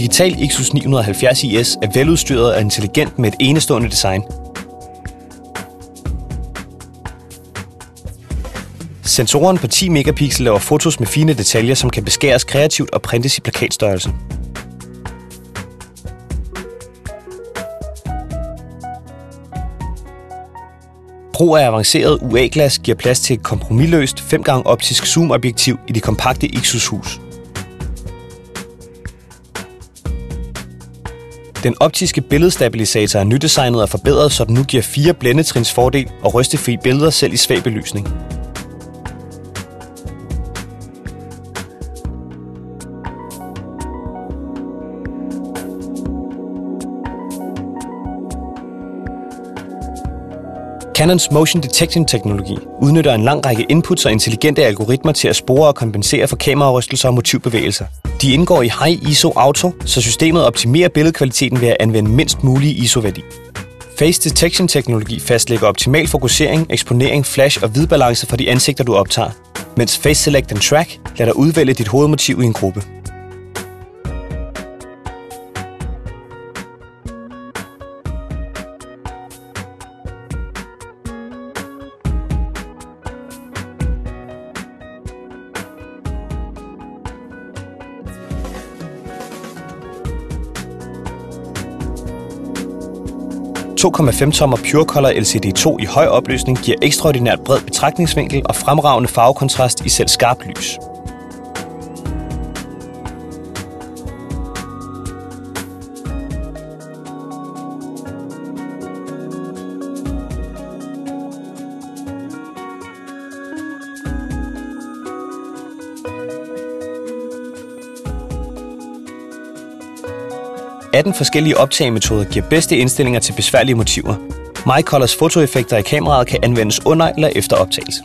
digital Ixus 970 IS er veludstyret og intelligent med et enestående design. Sensoren på 10 megapixel laver fotos med fine detaljer, som kan beskæres kreativt og printes i plakatstørrelse. Brug af avanceret UA-glas giver plads til et kompromisløst 5x optisk zoom-objektiv i det kompakte Ixus-hus. Den optiske billedstabilisator er nydesignet og forbedret, så den nu giver 4 blændetrins fordel og rystefri billeder selv i svag belysning. Canons motion detection teknologi udnytter en lang række inputs og intelligente algoritmer til at spore og kompensere for kamerarystelser og motivbevægelser. De indgår i High ISO Auto, så systemet optimerer billedkvaliteten ved at anvende mindst mulig ISO-værdi. Face detection teknologi fastlægger optimal fokusering, eksponering, flash og hvidbalance for de ansigter, du optager, mens Face Select and Track lader dig udvælge dit hovedmotiv i en gruppe. – 2,5 tommer Pure Color LCD2 i høj opløsning giver ekstraordinært bred betragtningsvinkel og fremragende farvekontrast i selv skarpt lys. – 18 forskellige optagemetoder giver bedste indstillinger til besværlige motiver. MyColors fotoeffekter i kameraet kan anvendes under eller efter optagelse.